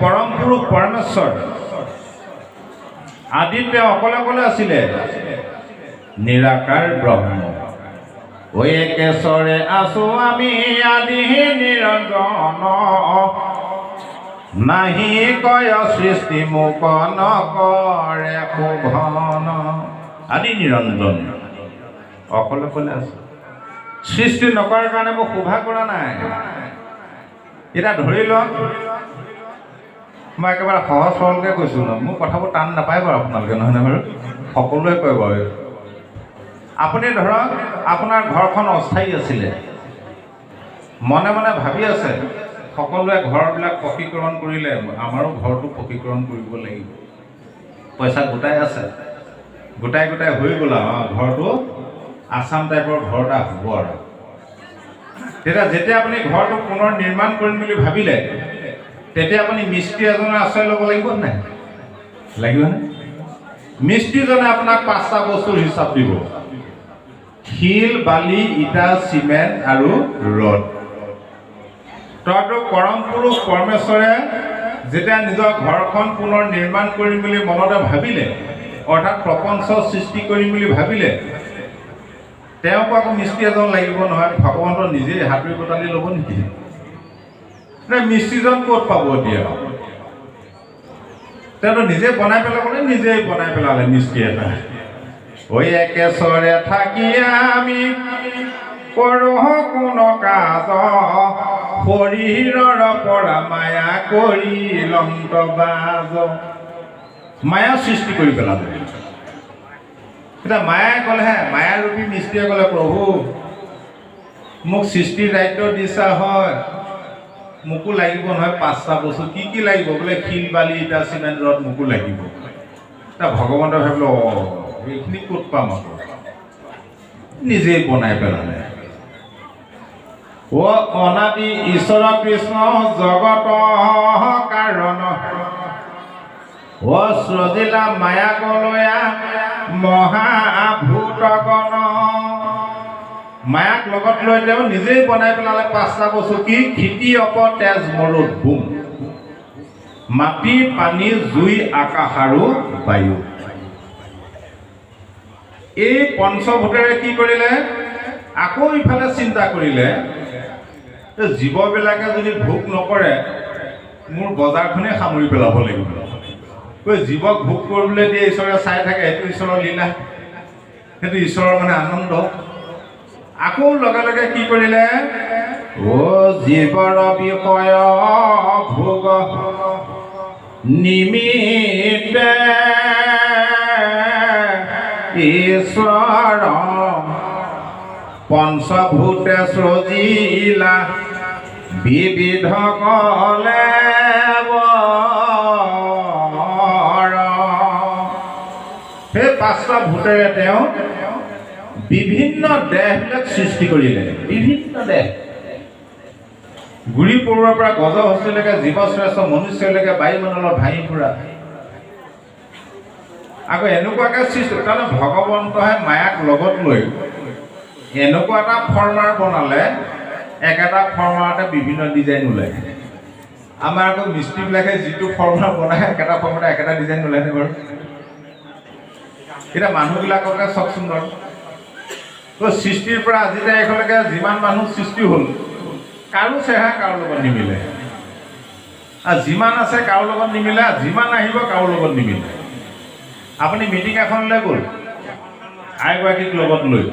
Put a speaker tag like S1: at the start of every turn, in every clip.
S1: পৰম পুৰুষ পৰমেশ্বৰ আদিত তেওঁ অকলে অকলে আছিলে নিৰাকাৰ ব্ৰহ্ম। ঐ একেশ্বৰে আছো আমি আদি নিৰঞ্জন, নাহি কয় সৃষ্টি মোক নকৰে শোভন। আদি নিৰঞ্জন অকলে অকলে আছো, সৃষ্টি নকৰাৰ কাৰণে মোক শোভা কৰা নাই। এতিয়া ধৰি লওক, মই একেবাৰে সহজ সৰলকৈ কৈছোঁ ন, মোৰ কথাবোৰ টান নাপায় বাৰু আপোনালোকে, নহয়নে বাৰু? সকলোৱে কয় বাৰু। আপুনি ধৰক আপোনাৰ ঘৰখন অস্থায়ী আছিলে, মনে মনে ভাবি আছে সকলোৱে ঘৰবিলাক পকীকৰণ কৰিলে, আমাৰো ঘৰটো পকীকৰণ কৰিব লাগিব। পইচা গোটাই আছে, গোটাই গোটাই হৈ গ'ল আৰু ঘৰটো আছাম টাইপৰ ঘৰ এটা হ'ব আৰু। তেতিয়া যেতিয়া আপুনি ঘৰটো পুনৰ নিৰ্মাণ কৰিম বুলি ভাবিলে, তেতিয়া আপুনি মিস্ত্ৰী এজনৰ আশ্ৰয় ল'ব লাগিব নাই? লাগিবনে? মিস্ত্ৰীজনে আপোনাক 5টা বস্তুৰ হিচাপ দিব: শিল, বালি, ইটা, চিমেণ্ট আৰু ৰড। তইতো পৰম পুৰুষ পৰমেশ্বৰে যেতিয়া নিজৰ ঘৰখন পুনৰ নিৰ্মাণ কৰিম বুলি মনতে ভাবিলে, অৰ্থাৎ প্ৰপঞ্চ সৃষ্টি কৰিম বুলি ভাবিলে, তেওঁক আকৌ মিস্ত্ৰী এজন লাগিব নহয়। ভগৱন্ত নিজেই হাতুৰি কটালি ল'ব নেকি? মিস্ত্ৰীজন ক'ত পাব এতিয়া? তেওঁতো নিজে বনাই পেলাবলৈ নিজেই বনাই পেলালে মিস্ত্ৰী এটা। ঐ একেশ্বৰে থাকি আমি কৰোঁ কোন কাজ, শৰীৰৰ পৰা মায়া কৰি লন্তবাজ। মায়া সৃষ্টি কৰি পেলালে। এতিয়া মায়াই ক'লেহে, মায়াৰূপী মিস্ত্ৰীয়ে ক'লে, প্ৰভু মোক সৃষ্টিৰ দায়িত্ব দিছা হয়, মোকো লাগিব নহয় 5টা বস্তু। কি কি লাগিব? বোলে শিল, বালি, ইটা, চিমেণ্ট, ৰড মোকো লাগিব। এতিয়া ভগৱন্তে ভাবিলে, এইখিনি ক'ত পাম আকৌ? নিজেই বনাই পেলালে। অনাদি ঈশ্বৰ কৃষ্ণ জগত কাৰণ, সৃজিলা মায়া কলয়া মহাভূতগণ। মায়াক লগত লৈ তেওঁ নিজেই বনাই পেলালে 5টা বস্তু। কি? ক্ষিতি, অপ, তেজ, মৰুত, ভূম। মাটি, পানী, জুই, আকাশ আৰু বায়ু। এই পঞ্চভূতেৰে কি কৰিলে? আকৌ ইফালে চিন্তা কৰিলে, জীৱবিলাকে যদি ভোগ নকৰে, মোৰ বজাৰখনেই সামৰি পেলাব লাগিব। জীৱক ভোগ কৰিবলৈ দিয়ে, ঈশ্বৰে চাই থাকে, সেইটো ঈশ্বৰৰ লীলা, সেইটো ঈশ্বৰৰ মানে আনন্দ। আকৌ লগে লগে কি কৰিলে? জীৱৰ বিষয় ভোগ নিমিত্তে ঈশ্বৰ পঞ্চভূতে সৃজিলা বিবিধ কলেবৰ। সেই 5টা ভূতেৰে তেওঁ বিভিন্ন দেহবিলাক সৃষ্টি কৰিলে। বিভিন্ন দেহ, গুৰি পৰুৱাৰ পৰা গজহস্তীলৈকে, জীৱশ্ৰেষ্ঠ মনুষ্যলৈকে, বায়ুমণ্ডলত ভাঙি ফুৰা। আকৌ এনেকুৱাকৈ সৃষ্টি, তাৰমানে ভগৱন্তহে মায়াক লগত লৈ এনেকুৱা এটা ফৰ্মাৰ বনালে, একেটা ফৰ্মাৰতে বিভিন্ন ডিজাইন ওলায়। আমাৰ আকৌ মিস্ত্ৰীবিলাকে যিটো ফৰ্মাৰ বনায়, একেটা ফৰ্মাৰতে একেটা ডিজাইন ওলায় নে বাৰু? এতিয়া মানুহবিলাককে চাওকচোন বাৰু, সৃষ্টিৰ পৰা আজি তাৰিখলৈকে যিমান মানুহ সৃষ্টি হ'ল, কাৰো চেহেৰা কাৰো লগত নিমিলে। আৰু যিমান আছে কাৰো লগত নিমিলে, যিমান আহিব কাৰো লগত নিমিলে। আপুনি মিটিং এখনলৈ গ'ল, আইগৰাকীক লগত লৈ,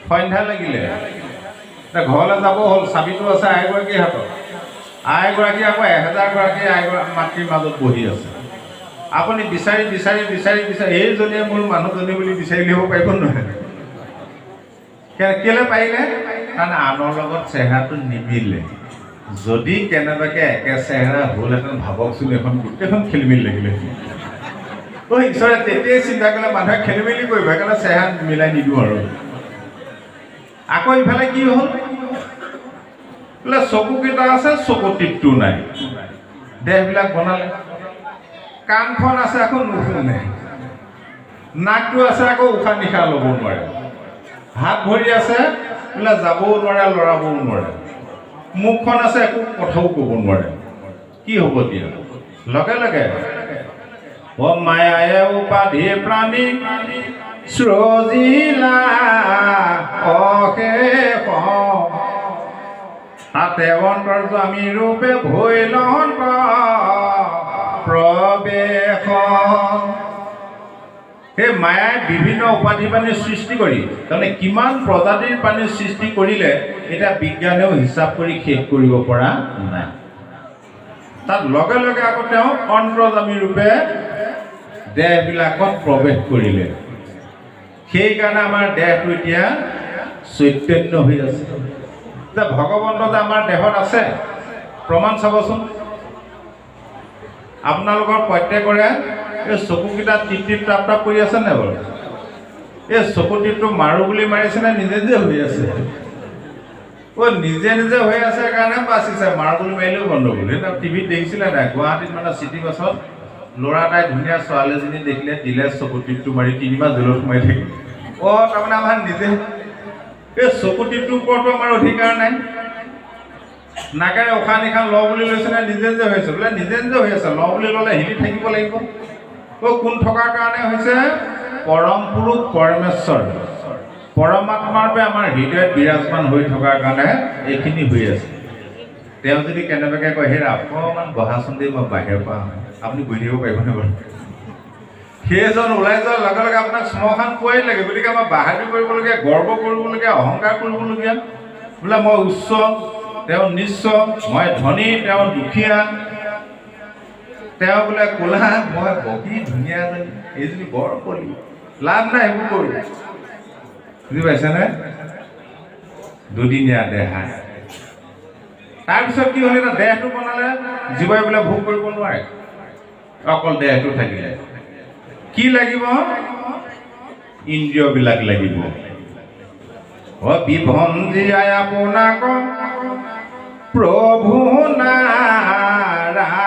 S1: সন্ধ্যা লাগিলে, ঘৰলৈ যাব হ'ল, চাবিটো আছে আইগৰাকীৰ হাতত। আইগৰাকী আকৌ 1000গৰাকী মাতৃৰ মাজত বহি আছে। আপুনি বিচাৰি বিচাৰি বিচাৰি বিচাৰি এইজনীয়ে মোৰ মানুহজনী বুলি বিচাৰি লিখিব পাৰিব নহয়? কেলে পাৰিলে? কাৰণ আনৰ লগত চেহেৰাটো নিমিলে। যদি কেনেবাকৈ একে চেহেৰা হ'লহেঁতেন, ভাবকচোন, এখন গোটেইখন খেলিমেলি লাগিলে। ঈশ্বৰে তেতিয়াই চিন্তা কৰিলে মানুহে খেলিমেলি কৰিব, সেইকাৰণে চেহেৰা মিলাই নিদিওঁ আৰু। আকৌ ইফালে কি হ'ল? বোলে চকুকেইটা আছে, চকু টিপটো নাই। দেহবিলাক বনালে। কাণখন আছে, আকৌ নুশুনে। নাকটো আছে, আকৌ উশাহ নিশাহ ল'ব নোৱাৰে। হাত ভৰি আছে, বোলে যাবও নোৱাৰে, লৰাবও নোৱাৰে। মুখখন আছে, একো কথাও ক'ব নোৱাৰে। কি হ'ব এতিয়া? লগে লগে ও মায়ায়ে উপাধি প্ৰাণী সৃজিলা অশেষ তাতে অন্তৰ্যামী ৰূপে ভৈল প্ৰৱেশ। সেই মায়াই বিভিন্ন উপাধি প্ৰাণীৰ সৃষ্টি কৰি তাৰমানে কিমান প্ৰজাতিৰ প্ৰাণীৰ সৃষ্টি কৰিলে এতিয়া বিজ্ঞানেও হিচাপ কৰি শেষ কৰিব পৰা নাই। তাত লগে লগে আকৌ তেওঁ অন্তৰ্যামী ৰূপে দেহবিলাকত প্ৰৱেশ কৰিলে। সেইকাৰণে আমাৰ দেহটো এতিয়া চৈতন্য হৈ আছে। এতিয়া ভগৱন্ত যে আমাৰ দেহত আছে প্ৰমাণ চাবচোন। আপোনালোকৰ প্ৰত্যেকৰে এই চকুকেইটা টিপ টিপ টাপ টাপ কৰি আছে নে বাৰু? এই চকু টিপটো মাৰোঁ বুলি মাৰিছে নে নিজে নিজে হৈ আছে? নিজে নিজে হৈ আছে কাৰণে বাচিছে, মাৰোঁ বুলি মাৰিলেও বন্ধ বুলি। এটা টিভিত দেখিছিলে নাই, গুৱাহাটীত মানে চিটি বাছত ল'ৰা এটাই ধুনীয়া ছোৱালী এজনী দেখিলে দিলে চকু টিপটো মাৰি 3 মাহ জেলত সোমাই থাকিল। তাৰমানে আমাৰ নিজে এই চকু টিপটোৰ ওপৰতো আমাৰ অধিকাৰ নাই। নাকেৰে উশাহ নিশাহ ল বুলি লৈছে নে নিজে নিজে হৈ আছে? বোলে নিজে নিজে হৈ আছে। ল বুলি ল'লে হিলি থাকিব লাগিব। কোন থকাৰ কাৰণে হৈছে? পৰম পুৰুষ পৰমেশ্বৰ পৰমাত্মাৰ বাবে আমাৰ হৃদয়ত বিৰাজমান হৈ থকাৰ কাৰণে এইখিনি হৈ আছে। তেওঁ যদি কেনেবাকৈ কয় হেৰা অকণমান বহাচোন দেই মই বাহিৰৰ পৰা আহোঁ, আপুনি বহি থাকিব পাৰিবনে বাৰু? সেইজন ওলাই যোৱাৰ লগে লগে আপোনাক শ্মশান পোৱাই লাগে। গতিকে আমাৰ বাহাদুৰি কৰিবলগীয়া, গৰ্ব কৰিবলগীয়া, অহংকাৰ কৰিবলগীয়া, বোলে মই উচ্চ তেওঁ নিচ্চ, মই ধনী তেওঁ দুখীয়া, তেওঁ বোলে কোলা মই বগী ধুনীয়া এজনী, এইজনী বৰ কলি, লাভ নাই এইবোৰ কৰি। বুজি পাইছেনে? দুদিনীয়া দেহা। তাৰপিছত কি হ'ল? এটা দেহটো বনালে জীৱই বোলে ভোগ কৰিব নোৱাৰে, অকল দেহটো থাকিলে। কি লাগিব? ইন্দ্ৰিয়বিলাক লাগিব। বিভঞ্জিয়াই আপোনাক প্ৰভু নাৰায়ণ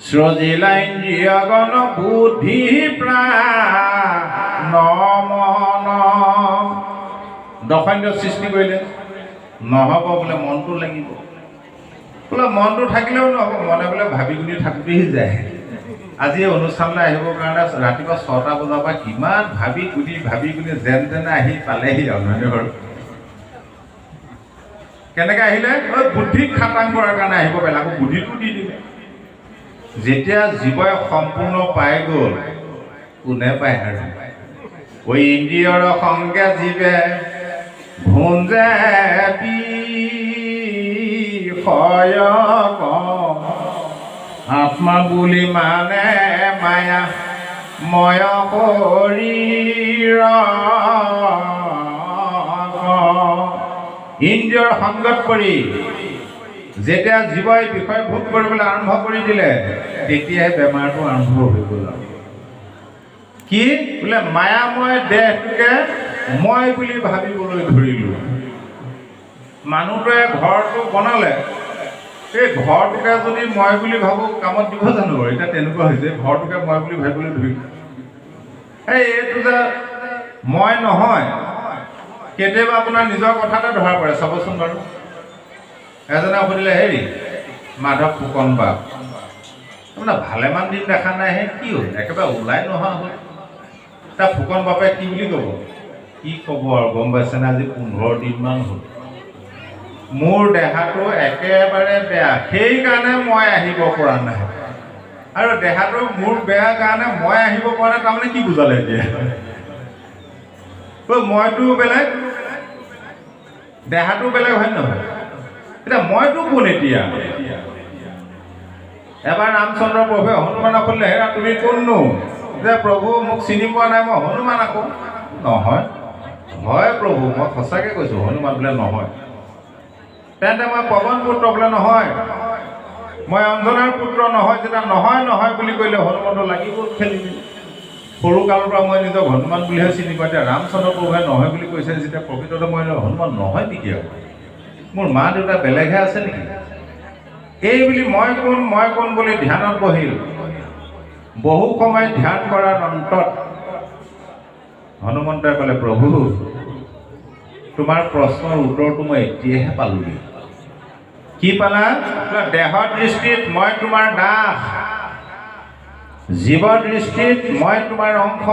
S1: সৃজিলা ইন্দ্ৰিয়গণ বুদ্ধি প্ৰাণ মন। দশন্য সৃষ্টি কৰিলে নহ'ব বোলে, মনটো লাগিব। বোলে মনটো থাকিলেও নহ'ব, মনে বোলে ভাবি গুণি থাকোঁতেই যায়। আজি অনুষ্ঠানলৈ আহিবৰ কাৰণে ৰাতিপুৱা 6টা বজাৰ পৰা কিমান ভাবি গুণি যেন তেনে আহি পালেহি আৰু নহয় ঘৰ। কেনেকৈ আহিলে? বুদ্ধিক খাটাং কৰাৰ কাৰণে আহিব পাৰিলে, আকৌ বুদ্ধিটো দি দিলে। যেতিয়া জীৱই সম্পূৰ্ণ পাই গ'ল, কোনে পায় আৰু? ইন্দ্ৰিয়ৰ সংগে জীৱে ভুঞ্জে বিষয় আত্মা বুলি মানে মায়া ময় শৰীৰ। ইন্দ্ৰিয়ৰ সংগত কৰি যেতিয়া জীৱই বিষয় ভোগ কৰিবলৈ আৰম্ভ কৰি দিলে, তেতিয়াই বেমাৰটো আৰম্ভ হৈ গ'ল। কি বোলে? মায়াময় দেহটোকে মই বুলি ভাবিবলৈ ধৰিলোঁ। মানুহটোৱে ঘৰটো বনালে, এই ঘৰটোকে যদি মই বুলি ভাবোঁ কামত দিব জানো বাৰু? এতিয়া তেনেকুৱা হৈছে, ঘৰটোকে মই বুলি ভাবিবলৈ ধৰিলোঁ। এইটো যে মই নহয়, কেতিয়াবা আপোনাৰ নিজৰ কথাতে ধৰা পৰে চাবচোন বাৰু। এজনে সুধিলে হেৰি মাধৱ ফুকন বা আপোনাৰ ভালেমান দিন দেখা নাই, কি হ'ল? একেবাৰে ওলাই নোহোৱা হ'ল। তাৰ ফুকন বাপে কি বুলি ক'ব? কি ক'ব আৰু গম পাইছেনে? আজি 15 দিনমান হ'ল মোৰ দেহাটো একেবাৰে বেয়া, সেইকাৰণে মই আহিব পৰা নাই। আৰু দেহাটো মোৰ বেয়া কাৰণে মই আহিব পৰা নাই, তাৰমানে কি বুজালে এতিয়া? মইতো বেলেগ, দেহাটো বেলেগ, হয় নহয়? এতিয়া মইতো কোন এতিয়া? এবাৰ ৰামচন্দ্ৰ প্ৰভুৱে হনুমানক সুধিলে, হেৰা তুমি কোননো? যে প্ৰভু মোক চিনি পোৱা নাই, মই হনুমান আকৌ। নহয়, হয় প্ৰভু মই সঁচাকৈ কৈছোঁ। হনুমান বোলে নহয়। তেন্তে মই পৱন পুত্ৰ বোলে নহয়, মই অঞ্জনাৰ পুত্ৰ নহয়। যেতিয়া নহয় নহয় বুলি কৈলে হনুমানটো লাগিব খেলিবি। সৰু কালৰ পৰা মই নিজক হনুমান বুলিহে চিনি পাওঁ। এতিয়া ৰামচন্দ্ৰ প্ৰভুৱে নহয় বুলি কৈছে, যেতিয়া প্ৰকৃততে মই হনুমান নহয় নেকি? আৰু মোৰ মা দেউতা বেলেগহে আছে নেকি? এই বুলি মই কোন বুলি ধ্যানত বহিল। বহু সময় ধ্যান কৰাৰ অন্তত হনুমন্তই ক'লে, প্ৰভু তোমাৰ প্ৰশ্নৰ উত্তৰটো মই এতিয়াহে পালোঁগৈ। কি পালা? দেহৰ দৃষ্টিত মই তোমাৰ দাস, জীৱ দৃষ্টিত মই তোমাৰ অংশ,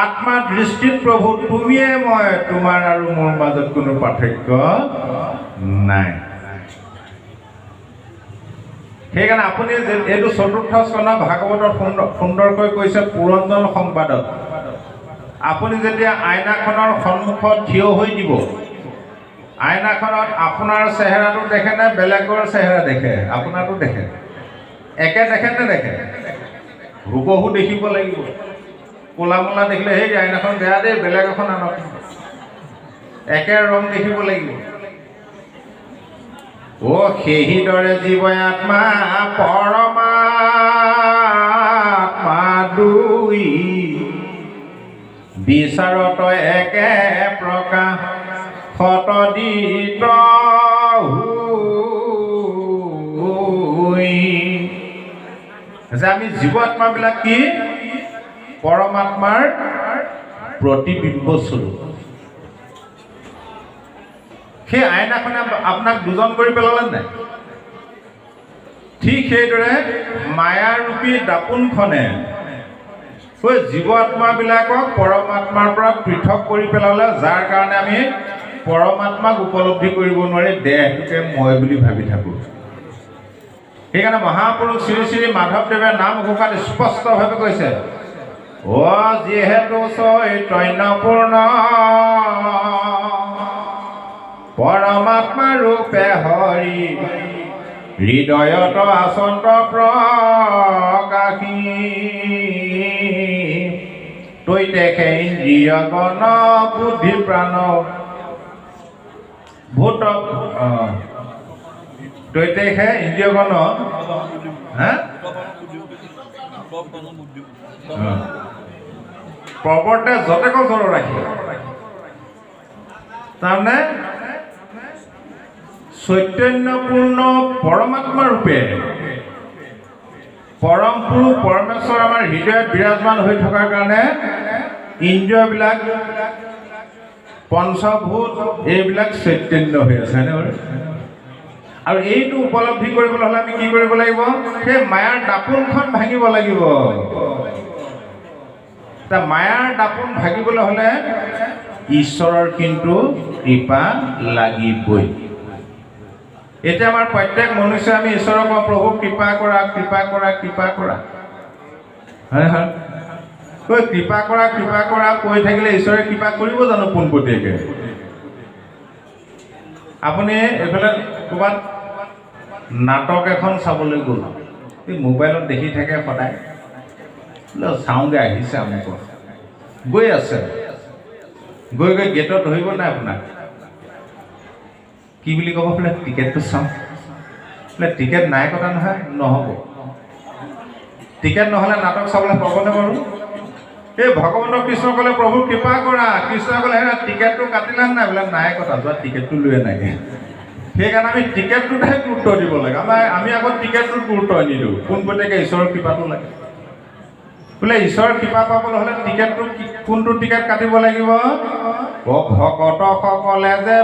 S1: আত্মা দৃষ্টিত প্ৰভু তুমিয়ে মই, তোমাৰ আৰু মোৰ মাজত কোনো পাৰ্থক্য নাই। সেইকাৰণে আপুনি এইটো চতুৰ্থ স্কন্ধ ভাগৱতত সুন্দৰকৈ কৈছে পুৰঞ্জন সংবাদত। আপুনি যেতিয়া আইনাখনৰ সন্মুখত থিয় হৈ দিব, আইনাখনত আপোনাৰ চেহেৰাটো দেখে নে বেলেগৰ চেহেৰা দেখে? আপোনাৰটো দেখে। একে দেখে নে দেখে? ৰূপহু দেখিব লাগিব। ক'লা মলা দেখিলে সেই আইনাখন বেয়া দেই, বেলেগ এখন আনক। একে ৰং দেখিব লাগিব। সেইদৰে জীৱ আত্মা পৰমাত্মা দুই বিচাৰত একে প্ৰকাশ সতদিত যে আমি জীৱ আত্মাবিলাক কি? পৰমাত্মাৰ প্ৰতিবিম্ব স্বৰূপ। সেই আইনাখনে আপোনাক দুজন কৰি পেলালে নাই? ঠিক সেইদৰে মায়াৰূপী দাপোনখনে জীৱ আত্মাবিলাকক পৰমাত্মাৰ পৰা পৃথক কৰি পেলালে, যাৰ কাৰণে আমি পৰমাত্মাক উপলব্ধি কৰিব নোৱাৰি দেহটোকে মই বুলি ভাবি থাকোঁ। সেইকাৰণে মহাপুৰুষ শ্ৰী শ্ৰী মাধৱদেৱে নাম ঘোষাত স্পষ্টভাৱে কৈছে, যিহেতু চৈতন্যপূৰ্ণ পৰমাত্মা ৰূপে হৰি হৃদয়ত আচন্ত প্ৰকাশী তৈতেখে ইন্দ্ৰিয় গণ বুদ্ধি প্ৰাণ ভূত তৈতেখে ইন্দ্ৰিয় গণ প্ৰৱৰ্তে যতেক জল ৰাখি। তাৰমানে চৈতন্যপূৰ্ণ পৰমাত্মা ৰূপে পৰম পুৰুষ পৰমেশ্বৰ আমাৰ হৃদয়ত বিৰাজমান হৈ থকাৰ কাৰণে ইন্দ্ৰিয়বিলাক পঞ্চভূত এইবিলাক চৈতন্য হৈ আছে। আৰু এইটো উপলব্ধি কৰিবলৈ হ'লে আমি কি কৰিব লাগিব? সেই মায়াৰ দাপোনখন ভাঙিব লাগিব। মায়াৰ দাপোন ভাঙিবলৈ হ'লে ঈশ্বৰৰ কিন্তু কৃপা লাগিবই। এতিয়া আমাৰ প্ৰত্যেক মনুষ্য আমি ঈশ্বৰক কওঁ, প্ৰভু কৃপা কৰা, কৃপা কৰা, কৃপা কৰা। হয় হয়, কৃপা কৰা, কৃপা কৰা কৈ থাকিলে ঈশ্বৰে কৃপা কৰিব জানো পোনপটীয়াকৈ? আপুনি এইফালে ক'ৰবাত নাটক এখন চাবলৈ গ'ল, এই মোবাইলত দেখি থাকে সদায়, চাওঁগৈ আহিছে আমাক, গৈ আছে, গৈ গৈ গেটত ধৰিব নাই আপোনাক? কি বুলি ক'ব? বোলে টিকেটটো চাওঁ। বোলে টিকেট নাই কটা নহয়, নহ'ব। টিকেট নহ'লে নাটক চাবলৈ পাবনে বাৰু? এই ভগৱন্ত কৃষ্ণ ক'লে প্ৰভু কৃপা কৰা, কৃষ্ণই ক'লে টিকেটটো কাটিলে নাই? বোলে নাই কটা, যোৱা টিকেটটো লৈ নাই। সেইকাৰণে আমি টিকেটটোতহে গুৰুত্ব দিব লাগে। আমি আকৌ টিকেটটোত গুৰুত্ব নিদিওঁ, পোনপটীয়াকৈ ঈশ্বৰৰ কৃপাটো লাগে। বোলে ঈশ্বৰৰ কৃপা পাবলৈ হ'লে টিকেটটো কোনটো টিকেট কাটিব লাগিব? ভকতসকলে যে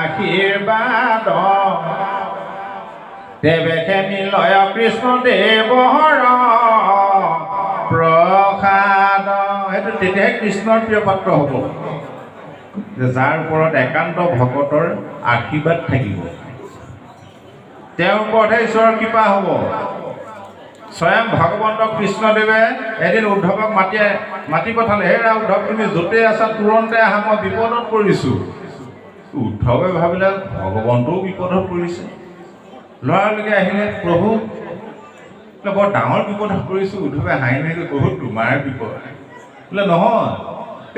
S1: আশীৰ্বাদ দেৱেকে নিলয় কৃষ্ণ দেৱৰ প্ৰসাদ। সেইটো তেতিয়াহে কৃষ্ণৰ প্ৰিয় পাত্ৰ হ'ব, যাৰ ওপৰত একান্ত ভকতৰ আশীৰ্বাদ থাকিব, তেওঁৰ ওপৰতহে ঈশ্বৰৰ কৃপা হ'ব। স্বয়ং ভগৱন্ত কৃষ্ণদেৱে এদিন উদ্ধৱক মাতি পঠালে, হেৰা উদ্ধৱ, তুমি য'তেই আছা তুৰন্তে আহা, মই বিপদত পৰিছোঁ। উদ্ধৱে ভাবিলে ভগৱন্তও বিপদত পৰিছে। লৰালৰিকে আহিলে, প্ৰভু বৰ ডাঙৰ বিপদত পৰিছোঁ। উদ্ধৱে হাঁহি মাৰি প্ৰভু তোমাৰ বিপদ? বোলে নহয়,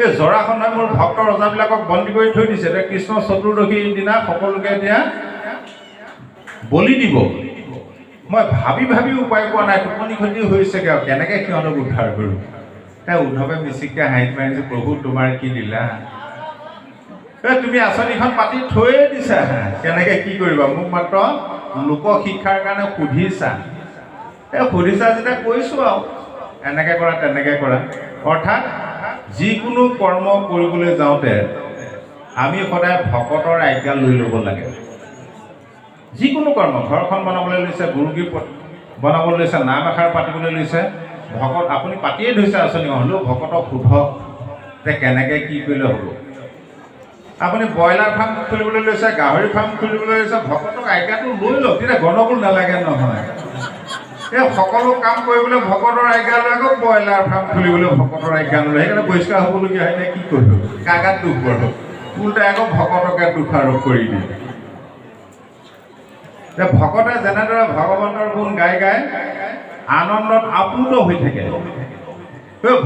S1: এই জৰাসন্ধই মোৰ ভক্ত ৰজাবিলাকক বন্দী কৰি থৈ দিছে। এতিয়া কৃষ্ণ চতুৰ্দশীৰ দিনা সকলোকে এতিয়া বলি দিব। মই ভাবি ভাবি উপায় পোৱা নাই, টোপনি ক্ষতি হৈছেগৈ, আৰু কেনেকৈ সিহঁতক উদ্ধাৰ কৰোঁ? উদ্ধৱে মিচিককৈ হাঁহি মাৰিছে, প্ৰভু তোমাৰ কি দিলা? তুমি আঁচনিখন পাতি থৈয়ে দিছা, কেনেকৈ কি কৰিবা? মোক মাত্ৰ লোকশিক্ষাৰ কাৰণে সুধিছা। সুধিছা যেতিয়া কৈছোঁ আৰু, এনেকৈ কৰা তেনেকৈ কৰা। অৰ্থাৎ যিকোনো কৰ্ম কৰিবলৈ যাওঁতে আমি সদায় ভকতৰ আজ্ঞা লৈ ল'ব লাগে। যিকোনো কৰ্ম, ঘৰখন বনাবলৈ লৈছে, গুৰুগীৰ বনাবলৈ লৈছে, নাম এষাৰ পাতিবলৈ লৈছে, ভকত আপুনি পাতিয়ে ধৰিছে আঁচনি, হ'লেও ভকতক সোধক যে কেনেকৈ কি কৰিলে হ'ব। আপুনি ব্ৰইলাৰ ফাৰ্ম খুলিবলৈ লৈছে, গাহৰি ফাৰ্ম খুলিবলৈ লৈছে, ভকতক আজ্ঞাটো লৈ লওক, তেতিয়া গণ্ডগোল নালাগে নহয়। এই সকলো কাম কৰিবলৈ ভকতৰ আজ্ঞা লৈ আকৌ ব্ৰইলাৰ ফাৰ্ম খুলিবলৈ ভকতৰ আজ্ঞা নলয়, সেইকাৰণে বহিষ্কাৰ হ'বলগীয়া হয়। কি কৰিব, কাগাত দুখ পৰক, উল্টাই আকৌ ভকতকে দোষাৰোপ কৰি দিয়ে। ভকতে যেনেদৰে ভগৱন্তৰ গুণ গাই গাই আনন্দত আপ্লুত হৈ থাকে,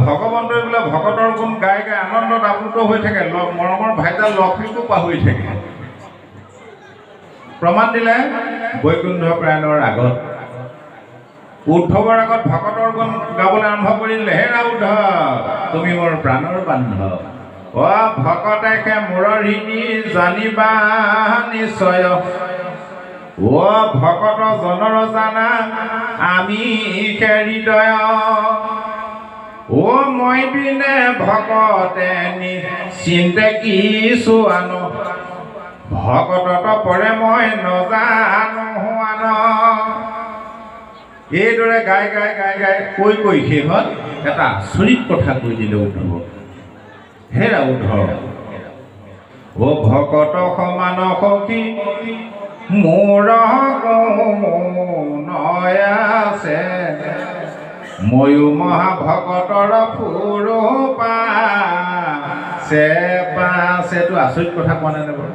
S1: ভগৱন্তই বোলে ভকতৰ গুণ গাই গাই আনন্দত আপ্লুত হৈ থাকে, মৰমৰ ভাইজাল লক্ষ্মীকো পাহৰি থাকে। প্ৰমাণ দিলে বৈকুণ্ঠ প্ৰায়ণৰ আগত উদ্ধৱৰ আগত ভকতৰ গুণ গাবলৈ আৰম্ভ কৰিলে। হেৰা উদ্ধৱ, তুমি মোৰ প্ৰাণৰ বান্ধৱ, অ ভকতেকে মূৰৰ ঋণী জানিবা নিশ্চয়, অ ভকত জনৰ জানা আমি হৃদয়, অ মই বিনে ভকতে চিন্তে কিছু আনো, ভকতত পৰে মই নজানো আন। এইদৰে গাই গাই গাই গাই কৈ কৈ শেষত এটা আচৰিত কথা কৈ দিলে উদ্ধৱ। হেৰা উদ্ধৱ, অ ভকত সমান সখী মোৰ গুণ আছে, ময়ো মহাভকতৰ ফুৰো পাছেটো আচৰিত কথা কোৱা নাই বাৰু।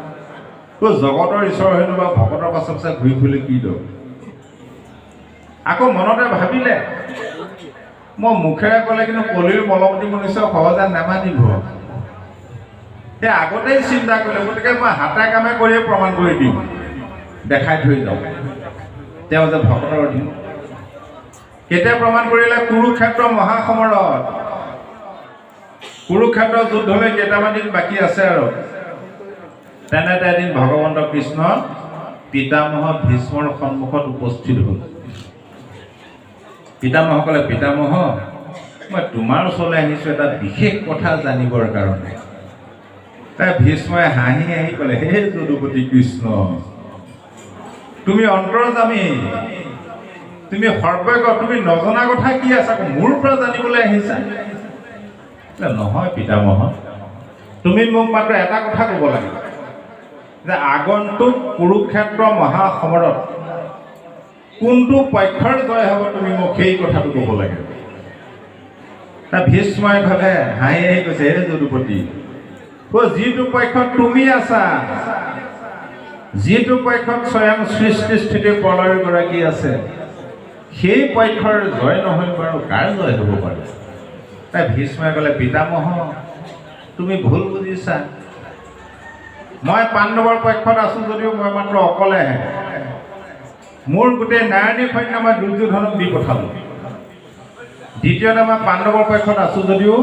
S1: জগতৰ ঈশ্বৰ হয়নো বা ভকতৰ পাছত পাছত ঘূৰি ফুৰিলে কি দৰ। আকৌ মনতে ভাবিলে, মই মুখেৰে ক'লে কিন্তু কলিৰ মলমতি মনুষ্য সহজে নেমানিব। সেই আগতেই চিন্তা কৰিলে, গতিকে মই হাতে কামে কৰিয়ে প্ৰমাণ কৰি দিম, দেখাই থৈ যাওঁ তেওঁ যে ভকতৰ অধীন। কেতিয়া প্ৰমাণ কৰিলে? কুৰুক্ষেত্ৰ মহাসমৰত। কুৰুক্ষেত্ৰ যুদ্ধলৈ কেইটামান দিন বাকী আছে আৰু তেনেতে এদিন ভগৱন্ত কৃষ্ণ পিতামহ ভীষ্মৰ সন্মুখত উপস্থিত হ'ল। পিতামহ ক'লে, পিতামহ মই তোমাৰ ওচৰলৈ আহিছোঁ এটা বিশেষ কথা জানিবৰ কাৰণে। তাই ভীষ্মই হাঁহি হাঁহি ক'লে, হে যদুপতি কৃষ্ণ, তুমি অন্তৰ্যামী, তুমি সৰ্বজ্ঞ, তুমি নজনা কথা কি আছে আকৌ মোৰ পৰা জানিবলৈ আহিছা? নহয় পিতামহ, তুমি মোক মাত্ৰ এটা কথা ক'ব লাগিব যে আগন্তুক কুৰুক্ষেত্ৰ মহাসমৰত কোনটো পক্ষৰ জয় হ'ব, তুমি মোক সেই কথাটো ক'ব লাগে। ভীষ্মই ক'লে হাঁহি হাঁহি কৈছে, হে যদুপতি, যিটো পক্ষত তুমি আছা, যিটো পক্ষত স্বয়ং সৃষ্টি স্থিতি প্ৰলয়ৰ গৰাকী আছে, সেই পক্ষৰ জয় নহয় বাৰু কাৰ জয় হ'ব পাৰে? তাই ভীষ্মই ক'লে, পিতামহ তুমি ভুল বুজিছা, মই পাণ্ডৱৰ পক্ষত আছোঁ যদিও মই মাত্ৰ অকলেহে, মোৰ গোটেই নাৰায়ণী সৈন্য মই দুৰ্যোধনক দি পঠালোঁ। দ্বিতীয়তে মই পাণ্ডৱৰ পক্ষত আছোঁ যদিও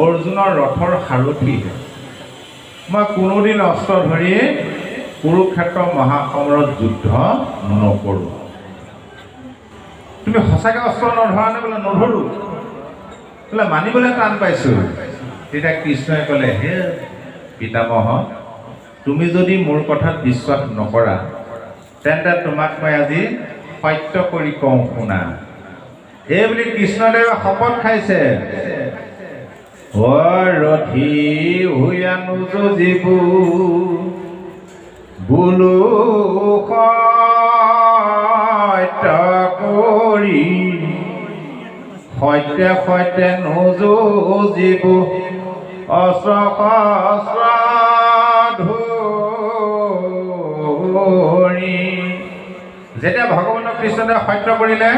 S1: অৰ্জুনৰ ৰথৰ সাৰথিহে, মই কোনোদিন অস্ত্ৰ ধৰি কুৰুক্ষেত্ৰ মহাসমৰত যুদ্ধ নকৰোঁ। তুমি সঁচাকৈ অস্ত্ৰ নধৰা নে? বোলে নধৰোঁ। বোলে মানিবলৈ টান পাইছোঁ। তেতিয়া কৃষ্ণই ক'লে, হে পিতামহ, তুমি যদি মোৰ কথাত বিশ্বাস নকৰা তেন্তে তোমাক মই আজি সত্য কৰি কওঁ শুনা। এই বুলি কৃষ্ণদেৱে শপত খাইছে, ৰথি হুয়ানো যুঁজিবু বোলো সত্য কৰি, সত্যে সত্যে নুযুঁজিবু অস্ত্ৰ শস্ত্ৰ ধৰি। যেতিয়া ভগৱানৰ কৃষ্ণদেৱে সত্য কৰিলে,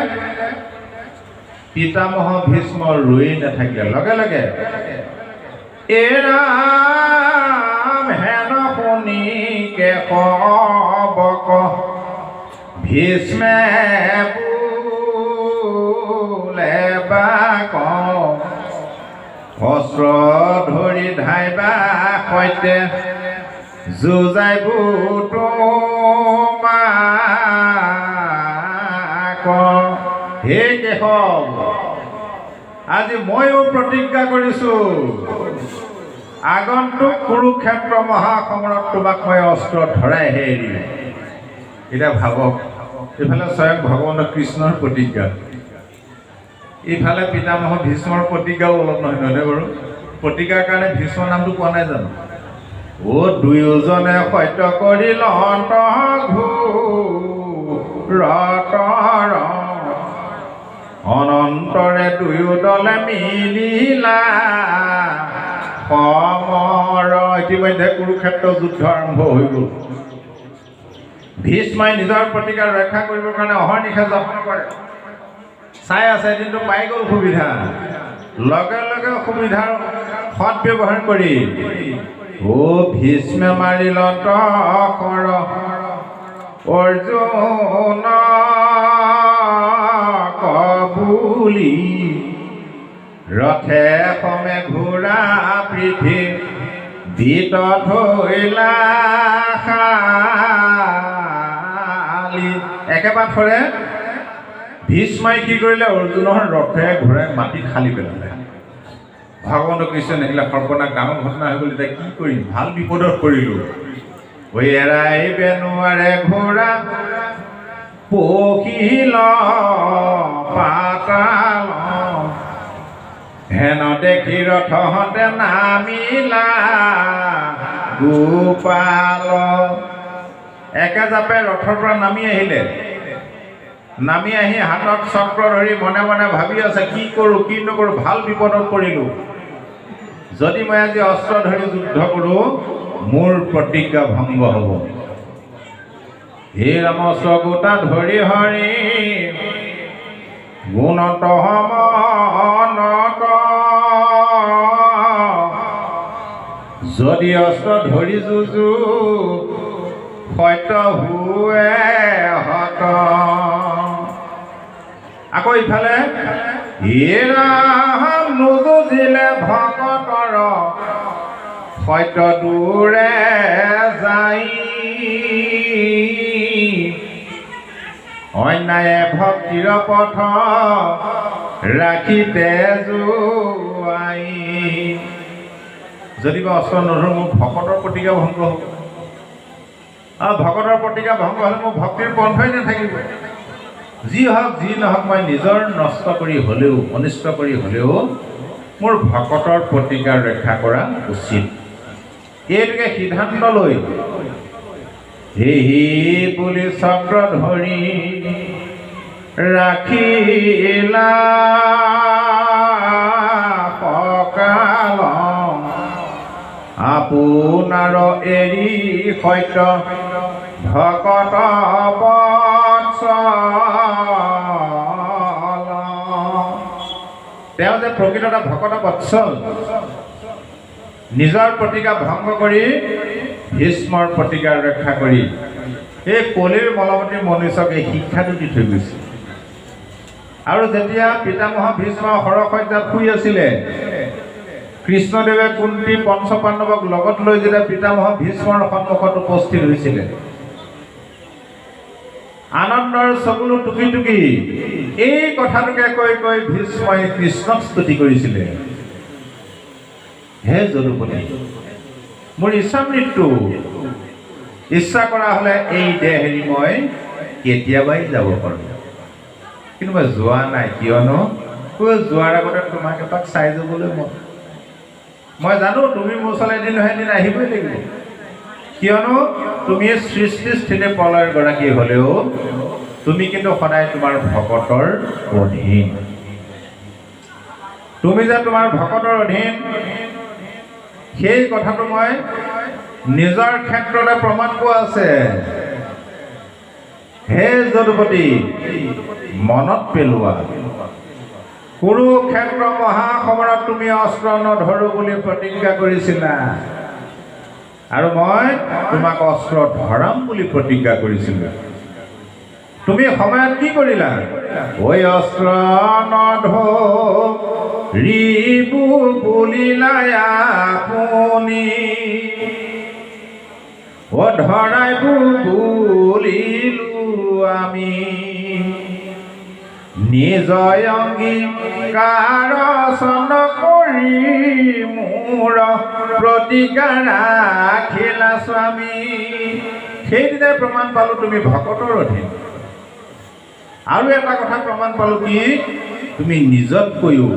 S1: পিতামহ ভীষ্ম ৰৈ নাথাকিলে, লগে লগে এৰাম হেন শুনি কেশৱক ভীষ্মে বোলে বাক, অস্ত্ৰ ধৰি ধাইবা সৈতে যুঁজাইব তোমাক। হে কেশৱ, আজি ময়ো প্ৰতিজ্ঞা কৰিছোঁ আগন্তুক কুৰুক্ষেত্ৰ মহাসমৰত তোমাক মই অস্ত্ৰ ধৰাইহে এৰিম। এতিয়া ভাবক, এইফালে স্বয়ং ভগৱান কৃষ্ণৰ প্ৰতিজ্ঞা, ইফালে পিতামহ ভীষ্মৰ প্ৰতিজ্ঞাও অলপ নহয় বাৰু। প্ৰতিজ্ঞাৰ কাৰণে ভীষ্মৰ নামটো পোৱা নাই জানো? দুয়োজনে সত্য কৰিল ঘোৰ অনন্তৰে দুয়ো দলে মিলিলা সমৰ। ইতিমধ্যে কুৰুক্ষেত্ৰ যুদ্ধ আৰম্ভ হৈ গ'ল। ভীষ্মই নিজৰ প্ৰতিজ্ঞা ৰক্ষা কৰিবৰ কাৰণে অহৰ্নিশে যত্ন কৰে। চাই আছে, এদিনটো পাই গ'ল সুবিধা, লগে লগে সুবিধাৰ সৎ ব্যৱহাৰ কৰি ভীষ্মে মাৰিল তকৰ অৰ্জুন কবুলি ৰথে সমে ঘোঁৰা পৃথিৱীত ধৰিলা খালি। একেবাৰে ভীষ্মই কি কৰিলে? অৰ্জুনৰ ৰথে ঘোঁৰাই মাটিত খালি পেলালে। ভগৱান কৃষ্ণ দেখিলে সৰ্বনাশ, ডাঙৰ ঘটনা হৈ গ'ল, এতিয়া কি কৰিম, ভাল বিপদত পৰিলোঁ। এৰাইব নোৱাৰে ঘোঁৰা পখিল পাতাল হেন দেখি ৰথহঁতে নামিলা গোপাল। একে জাপে ৰথৰ পৰা নামি আহিলে। নামি আহি হাতত চক্ৰ ধৰি মনে মনে ভাবি আছে, কি কৰোঁ কি নকৰোঁ, ভাল বিপদত পৰিলোঁ। যদি মই আজি অস্ত্ৰ ধৰি যুদ্ধ কৰোঁ, মোৰ প্ৰতিজ্ঞা ভংগ হ'ব। হে ৰাম গোটা ধৰি হৰি গুণত মনত, যদি অস্ত্ৰ ধৰি যুঁজো সত্য হুৱে হত। আকৌ ইফালে হে ৰাম নুযুঁজিলে ভকতৰ সত্য দূৰে যাই, অন্যায়ে ভক্তিৰ পথ ৰাখি তেজুৱাই। যদি মই অস্ত্ৰ নধৰোঁ, মোৰ ভকতৰ প্ৰতিজ্ঞা ভংগ হ'ব। আৰু ভকতৰ প্ৰতিজ্ঞা ভংগ হ'লে মোৰ ভক্তিৰ পন্থই নাথাকিব। যি হওক যি নহওক, মই নিজৰ নষ্ট কৰি হ'লেও, অনিষ্ট কৰি হ'লেও মোৰ ভকতৰ প্ৰতিজ্ঞা ৰক্ষা কৰা উচিত। এইটোকে সিদ্ধান্ত লৈ হেহি বুলি চক্ৰ ধৰি ৰাখিলা সকাল, আপোনাৰ এৰি সত্য ভকত বৎসল। তেওঁ যে প্ৰকৃততে ভকত বৎসল, নিজৰ প্ৰতিজ্ঞা ভংগ কৰি ভীষ্মৰ প্ৰতিজ্ঞা ৰক্ষা কৰি এই কলিৰ মলমতী মনুষ্যক এই শিক্ষাটো দি থৈ গৈছে। আৰু যেতিয়া পিতামহ ভীষ্ম সৰসজ্জাত শুই আছিলে, কৃষ্ণদেৱে কুন্তি পঞ্চপাণ্ডৱক লগত লৈ যেতিয়া পিতামহ ভীষ্মৰ সন্মুখত উপস্থিত হৈছিলে, আনন্দৰ চকুলো টুকি টুকি এই কথাটোকে কৈ কৈ ভীষ্মই কৃষ্ণক স্তুতি কৰিছিলে। হে যদুপতি, মোৰ ইচ্ছা মৃত্যু, ইচ্ছা কৰা হ'লে এই দেহ এৰি মই কেতিয়াবাই যাব পাৰোঁ, কিন্তু মই যোৱা নাই। কিয়নো যোৱাৰ আগতে তোমাক এপাক চাই যাবলৈ মই জানো তুমি মোৰ ওচৰলৈ এদিন নহয় এদিন আহিবই লাগিব। কিয়নো তুমি সৃষ্টি স্থিতি প্ৰলয়ৰ গৰাকী হ'লেও তুমি কিন্তু সদায় তোমাৰ ভকতৰ অধীন। তুমি যে তোমাৰ ভকতৰ অধীন, সেই কথাটো মই নিজৰ ক্ষেত্ৰতে প্ৰমাণ পোৱা আছে। হে যদুপতি, মনত পেলোৱা, কুৰুক্ষেত্ৰ মহাসমৰত তুমি অস্ত্ৰ নধৰো বুলি প্ৰতিজ্ঞা কৰিছিলা, আৰু মই তোমাক অস্ত্ৰ ধৰাম বুলি প্ৰতিজ্ঞা কৰিছিলোঁ। তুমি সময়ত কি কৰিলা? ঐ অস্ত্ৰ নধৰিবো বুলিলা আপুনি, ধৰাইবো বুলিলো আমি, নিজয় অংগীকাৰচন কৰি মোৰ প্ৰতিকাৰ ৰাখিলা স্বামী। সেইদিনাই প্ৰমাণ পালোঁ তুমি ভকতৰ অধীন। আৰু এটা কথা প্ৰমাণ পালোঁ কি, তুমি নিজতকৈও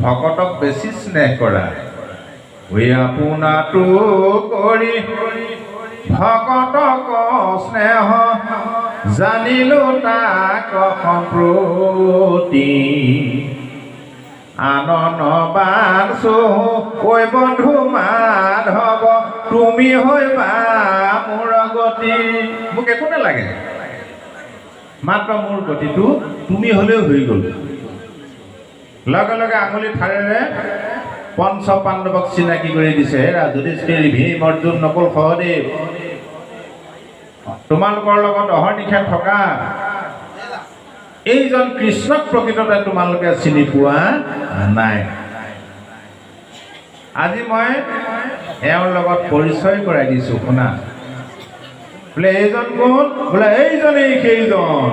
S1: ভকতক বেছি স্নেহ কৰা। ঐ আপোনাতো কৰি ভকতক স্নেহ জানিলোঁ তাক সম্প্ৰতি। আনন্দবান চহু ঐ বন্ধু মাধৱ তুমি হৈবা মোৰ গতি। মোক একো নালাগে, মাত্ৰ মোৰ গতিটো তুমি হ'লেও হৈ গ'ল। লগে লগে আঙুলি ঠাৰেৰে পঞ্চ পাণ্ডৱক চিনাকি কৰি দিছে। যুধিষ্ঠিৰ, ভীম, অৰ্জুন, নকুল, সহদেৱ, তোমালোকৰ লগত অহৰ্নিশে থকা এইজন কৃষ্ণক প্ৰকৃততে তোমালোকে চিনি পোৱা নাই। আজি মই এওঁৰ লগত পৰিচয় কৰাই দিছোঁ, শুনা। বোলে এইজন কোন? বোলে এইজনেই সেইজন।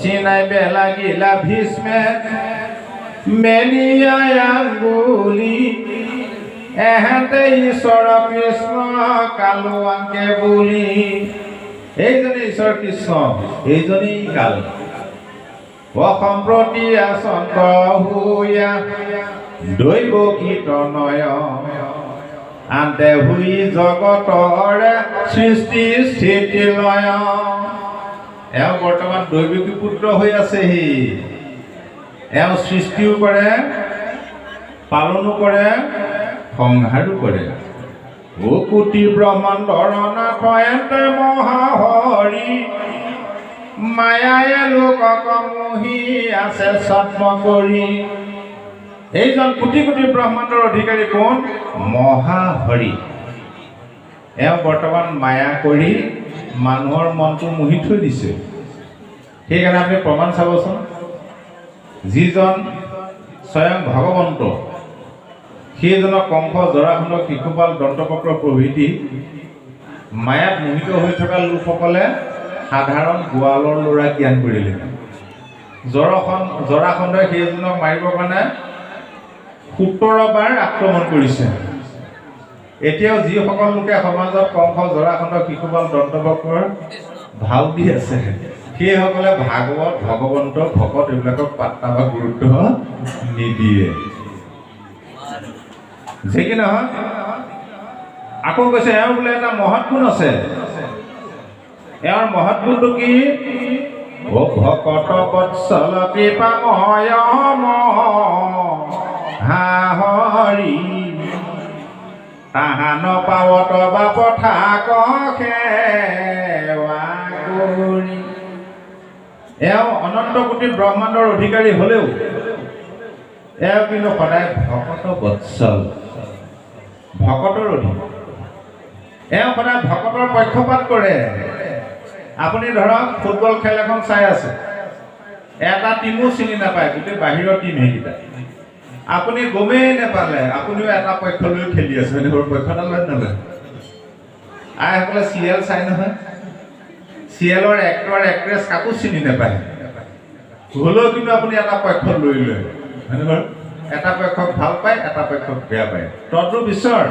S1: চিনাই বেলাগিলা ভীষ্মে মেলিয়াই আঙ্গুলি, এহেঁতে ঈশ্বৰ কৃষ্ণ কালুৱাকে বুলি। এইজনেই ঈশ্বৰ কৃষ্ণ, এইজনেই কাল। অসম্প্ৰতি আচন্ত হুয়া দৈৱ কীৰ্তনয়, আন্তে হুই জগতৰে সৃষ্টি স্থিতি লয়। এওঁ বৰ্তমান দৈৱকী পুত্ৰ হৈ আছেহি। এওঁ সৃষ্টিও কৰে, পালনো কৰে, সংহাৰো কৰে। ও কোটি ব্ৰহ্মাণ্ডৰ নাথ এন্তে মহাহৰি, মায়ায়ে লোকক মোহি আছে ছদ্ম কৰি। এইজন কোটি কোটি ব্ৰহ্মাণ্ডৰ অধিকাৰী কোন? মহাহৰি। এওঁ বৰ্তমান মায়া কৰি মানুহৰ মনটো মোহি থৈ দিছে। সেইকাৰণে আপুনি প্ৰমাণ চাবচোন, যিজন স্বয়ং ভগৱন্ত, সেইজনক কংস, জৰাসন্ধ, শিশুপাল, দন্তবক্ৰ প্ৰভৃতি মায়াত মোহিত হৈ থকা লোকসকলে সাধাৰণ গোৱালৰ ল'ৰা জ্ঞান কৰিলে। জৰাসন্ধই সেইজনক মাৰিবৰ কাৰণে 17 বাৰ আক্ৰমণ কৰিছে। এতিয়াও যিসকল লোকে সমাজত কংস, জৰাসন্ধ, শিশুপাল, দন্তবক্ৰৰ ভাও দি আছে, সেইসকলে ভাগৱত, ভগৱন্ত, ভকত এইবিলাকক পাত্তা বা গুৰুত্ব নিদিয়ে। যে কি নহয়, আকৌ কৈছে এওঁৰ বোলে এটা মহৎ গুণ আছে। এওঁৰ মহৎ গুণটো কি? ও ভকত বৎসল কৃপাময় হৰি, তাহা নপাৱত বা পথা সেৱা কৰি। এওঁ অনন্ত কোটি ব্ৰহ্মাণ্ডৰ অধিকাৰী হ'লেও এওঁ কিন্তু সদায় ভকত বৎসল, ভকতৰ অধীন। এওঁ সদায় ভকতৰ পক্ষপাত কৰে। আপুনি ধৰক ফুটবল খেল এখন চাই আছে, এটা টিমো চিনি নাপায়, গোটেই বাহিৰৰ টিম সেইকেইটা। আপুনি গমেই নাপালে, আপুনিও এটা পক্ষ লৈ খেলি আছে, পক্ষডাল লৈ নলয়। আইসকলে চিৰিয়েল চাই নহয়, চিৰিয়েলৰ এক্টৰ এক্ট্ৰেছ কাকো চিনি নাপায়, হ'লেও কিন্তু আপুনি এটা পক্ষ লৈ লয়। এটা পক্ষক ভাল পায়, এটা পক্ষক বেয়া পায়। তদ্ৰূপ ঈশ্বৰ।